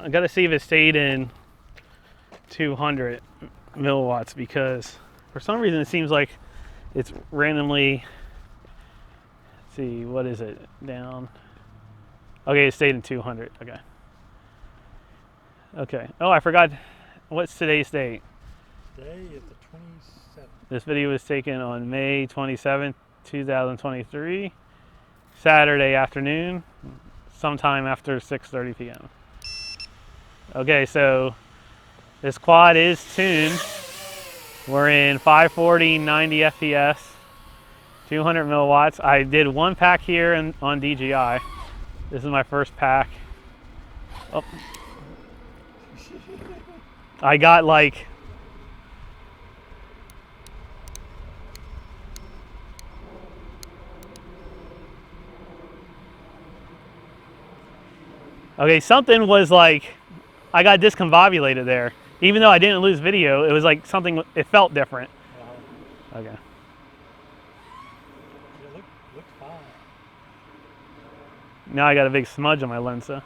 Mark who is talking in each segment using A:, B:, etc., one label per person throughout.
A: I gotta see if it stayed in 200 milliwatts, because for some reason it seems like it's randomly, let's see, what is it, down? Okay, it stayed in 200, okay. Okay, oh, I forgot, what's today's date?
B: Today is the 27th.
A: This video was taken on May 27th, 2023, Saturday afternoon, sometime after 6:30 p.m. Okay, so this quad is tuned. We're in 540, 90 FPS, 200 milliwatts. I did one pack here on DJI. This is my first pack. Oh. I got like, okay, something was like, I got discombobulated there. Even though I didn't lose video, it was like something, it felt different. Okay.
B: Yeah, looks fine.
A: Now I got a big smudge on my lens, so.
B: Yeah.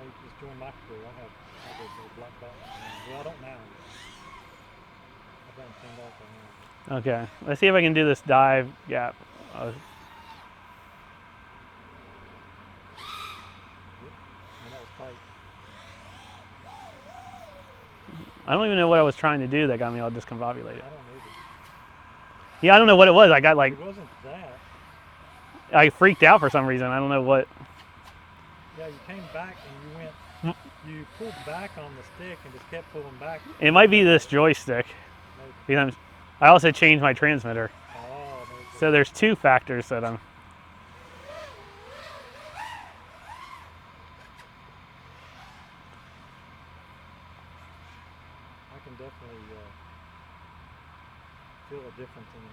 B: I just joined my crew. I have a black belt. Well, I don't now. I've gotten cleaned off right now.
A: Okay, let's see if I can do this dive gap. I don't even know what I was trying to do that got me all discombobulated.
B: I don't either.
A: Yeah, I don't know what it was. I got like,
B: it wasn't that.
A: I freaked out for some reason. I don't know what.
B: Yeah, you came back and you went, you pulled back on the stick and just kept pulling back.
A: It might be this joystick. Because I also changed my transmitter.
B: Oh,
A: so there's two factors that I'm.
B: I can definitely feel a difference in the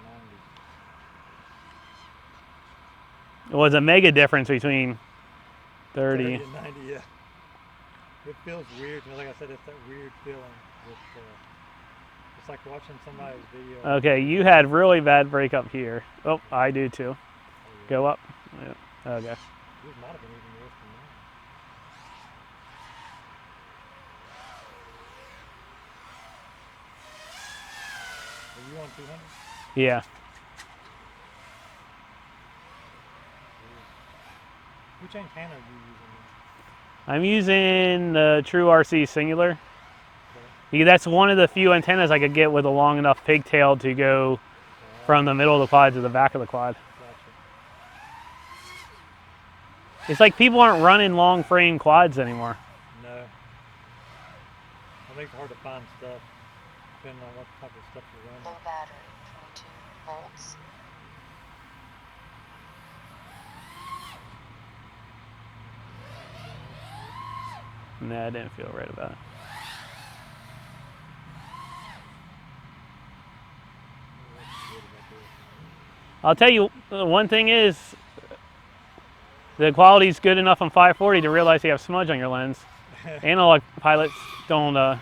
B: 90s.
A: It was a mega difference between 30
B: and 90, yeah. It feels weird. Like I said, it's that weird feeling. It's like watching somebody's video.
A: Okay, you had really bad breakup here. Oh, I do too.
B: Oh, yeah.
A: Go up. Yeah. Okay.
B: Yours might have been even worse than mine. Are you on 200?
A: Yeah.
B: Which antenna are you using?
A: I'm using the TrueRC Singular. Okay. That's one of the few antennas I could get with a long enough pigtail to go from the middle of the quad to the back of the quad.
B: Gotcha.
A: It's like people aren't running long frame quads anymore.
B: No. I think it's hard to find stuff, depending on what type of stuff you're running.
C: Low battery, 22 volts.
A: Nah, I didn't feel right about it. I'll tell you, one thing is, the quality's good enough on 540 to realize you have smudge on your lens. Analog pilots don't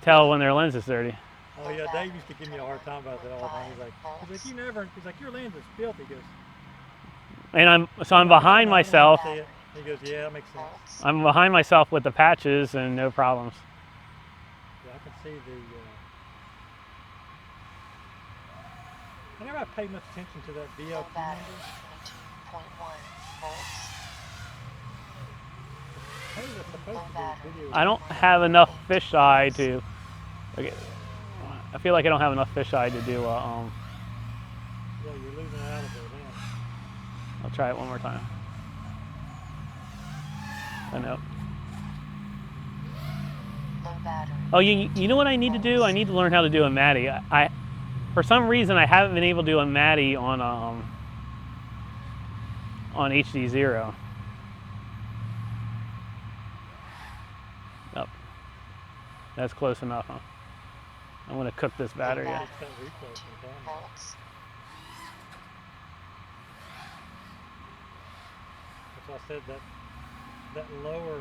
A: tell when their lens is dirty.
B: Oh yeah, Dave used to give me a hard time about that all the time. He's like, your lens is filthy. He goes,
A: and I'm behind myself.
B: He goes, yeah, that makes sense.
A: I'm behind myself with the patches and no problems.
B: Yeah, I can see the. I never paid much attention to that VLT number.
C: 22.1 volts.
B: How is it supposed to be video?
A: I don't have enough fisheye to. Okay, I feel like I don't have enough fisheye to do.
B: Yeah, you're losing it out of there then.
A: I'll try it one more time. I know. Oh, you know what I need to do? I need to learn how to do a Matty. For some reason, I haven't been able to do a Matty on HDZero. Oh, that's close enough, huh? I'm gonna cook this battery.
B: That's why I said that lower.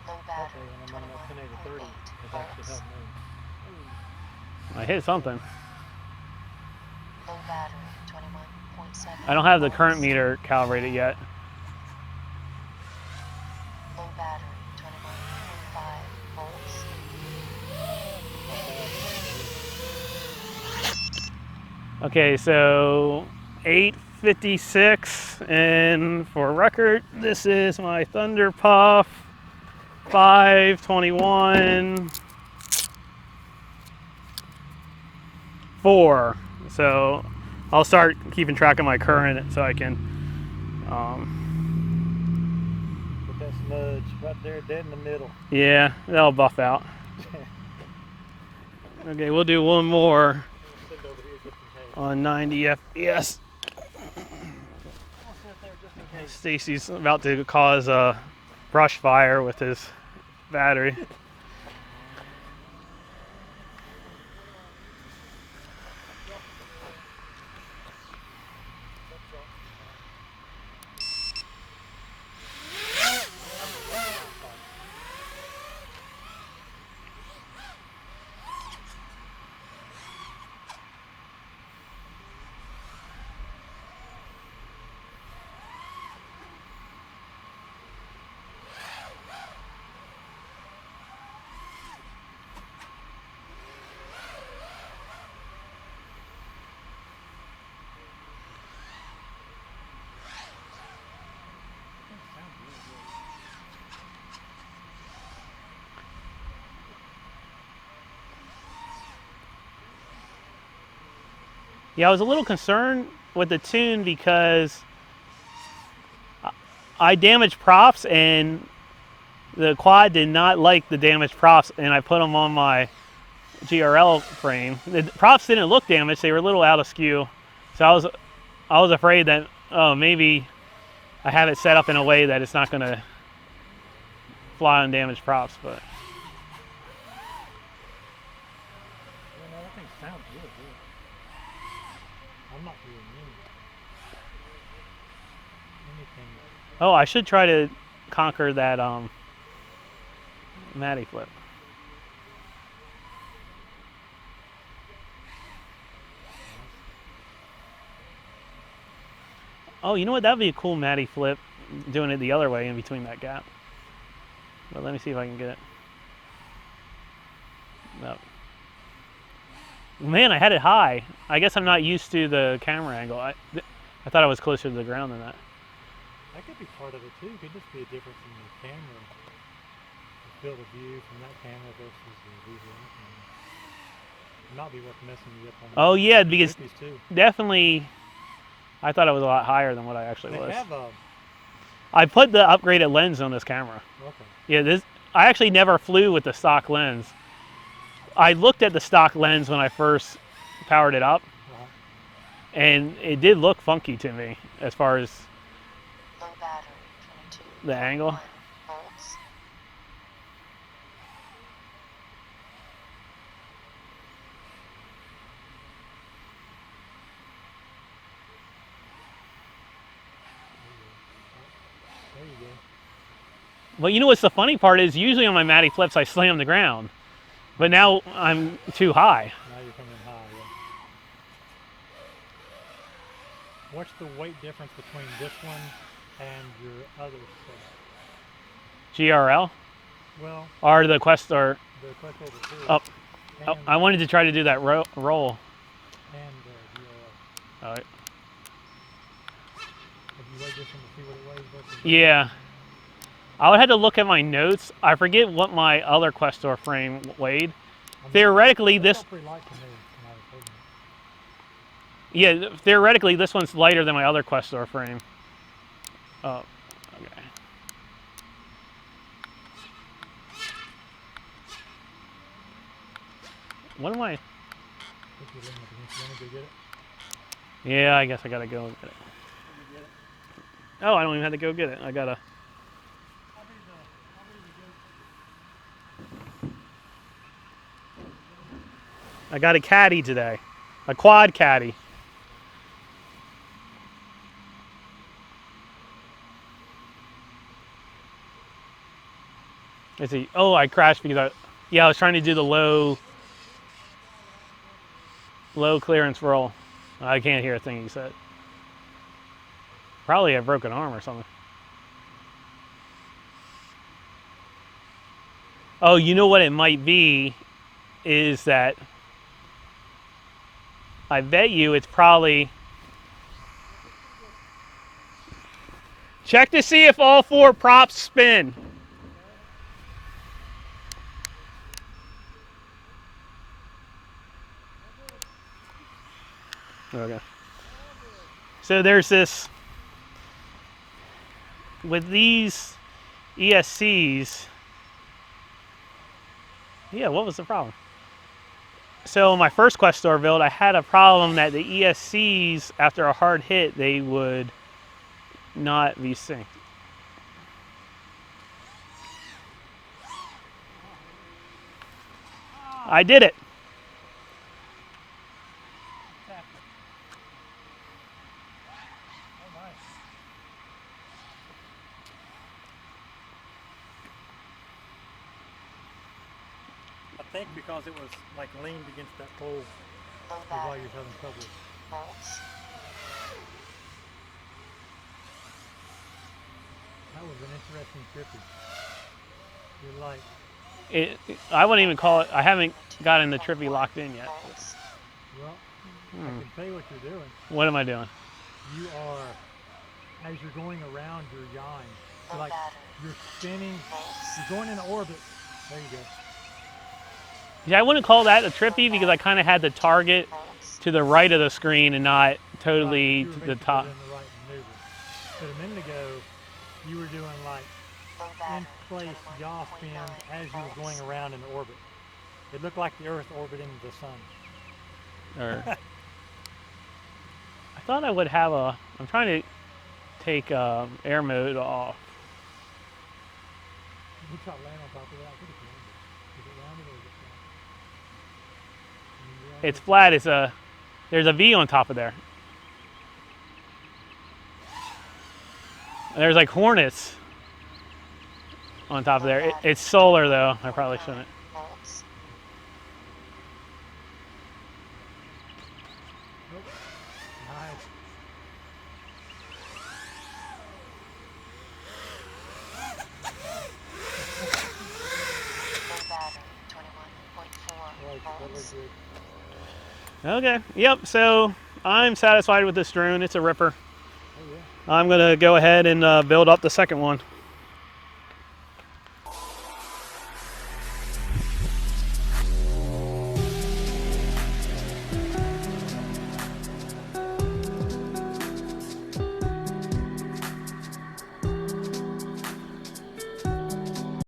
C: Low battery,
B: when I'm running that 1080 has actually helped me.
A: I hit something.
C: Low battery, 21.8
A: I don't have the current meter calibrated yet.
C: Low battery, 21.5 volts.
A: Okay, so 8:56, and for record, this is my Thunder Puff 521 4. So I'll start keeping track of my current so I can
B: Put that smudge right there, dead in the middle.
A: yeah, that'll buff out. Okay, we'll do one more
B: Send over here just in case.
A: on 90 FPS.
B: I'll sit there just in case.
A: Stacy's about to cause a brush fire with his battery. Yeah, I was a little concerned with the tune because I damaged props and the quad did not like the damaged props, and I put them on my GRL frame. The props didn't look damaged; they were a little out of skew, so I was afraid that maybe I have it set up in a way that it's not going to fly on damaged props, but.
B: Yeah, no, that thing sounds really good. I'm not hearing anything.
A: Oh, I should try to conquer that Matty flip. Oh, you know what? That'd be a cool Matty flip, doing it the other way in between that gap. But let me see if I can get it. No. Man, I had it high. I guess I'm not used to the camera angle. I thought I was closer to the ground than that.
B: That could be part of it too. It could just be a difference in the camera, the field of view from that camera versus the ViFly camera. It might be worth messing you up on.
A: Oh yeah, because
B: these too.
A: definitely, I thought it was a lot higher than what I actually was.
B: They have a.
A: I put the upgraded lens on this camera.
B: Okay.
A: Yeah, I actually never flew with the stock lens. I looked at the stock lens when I first powered it up, and it did look funky to me as far as
C: Low battery, 22.
A: the angle.
C: Volts.
B: There you go.
A: Well, you know what's the funny part is usually on my Matty flips I slam the ground, but now I'm too high.
B: Now you're coming high. Yeah. What's the weight difference between this one and your other setup?
A: GRL
B: Well,
A: or the Questor.
B: the Questor 2.
A: Oh,
B: and,
A: I wanted to try to do that roll.
B: and GRL.
A: All right.
B: Have you weighed this one to see what it weighs versus
A: Yeah. I would have to look at my notes. I forget what my other Questor frame weighed. Theoretically,
B: That's
A: this.
B: pretty light to me when I was holding it.
A: Yeah, theoretically, this one's lighter than my other Questor frame. Oh, okay. What am I?
B: If you're leaning up against it, you want to go get it?
A: Yeah, I guess I gotta go get it. Oh, I don't even have to go get it. I gotta. I got a caddy today, a quad caddy. Let's see. Oh, I crashed because I was trying to do the low clearance roll. I can't hear a thing you said. Probably a broken arm or something. Oh, you know what it might be is that I bet you it's probably... Check to see if all 4 props spin. Okay. So there's this, with these ESCs, yeah, what was the problem? So my first Questor build, I had a problem that the ESCs, after a hard hit, they would not be synced. I did it.
B: I think because it was like leaned against that pole
C: Low
B: is why
C: battery.
B: you're having trouble.
C: Volts.
B: That was an interesting trippy. You're like,
A: I wouldn't even call it, I haven't gotten the trippy locked in yet.
C: Volts.
B: well, I can tell you what you're doing.
A: What am I doing?
B: You are, as you're going around your yawing,
C: Low
B: like
C: battery.
B: you're spinning,
C: Volts.
B: you're going in orbit. There you go.
A: Yeah, I wouldn't call that a trippy because I kind of had the target
C: Volts.
A: to the right of the screen and not totally
B: You were
A: to the
B: basically
A: top.
B: doing the right maneuver. But a minute ago, you were doing like
C: Low
B: in
C: battery.
B: place yaw spins as you were going around in orbit. It looked like the Earth orbiting the sun.
A: Or, I thought I would have a, I'm trying to take air mode off.
B: You try to land on top of that. I think it's rounded. Is it rounded or is it flat?
A: It's flat, it's a, there's a V on top of there. And there's like hornets on top of there. It's solar though, I probably shouldn't.
C: Volts.
B: Nope. Nice.
C: Low battery. 21.4
B: Right, that looks
C: volts.
B: good.
A: Okay, yep, so I'm satisfied with this drone. It's a ripper.
B: Oh yeah.
A: I'm gonna go ahead and build up the second one.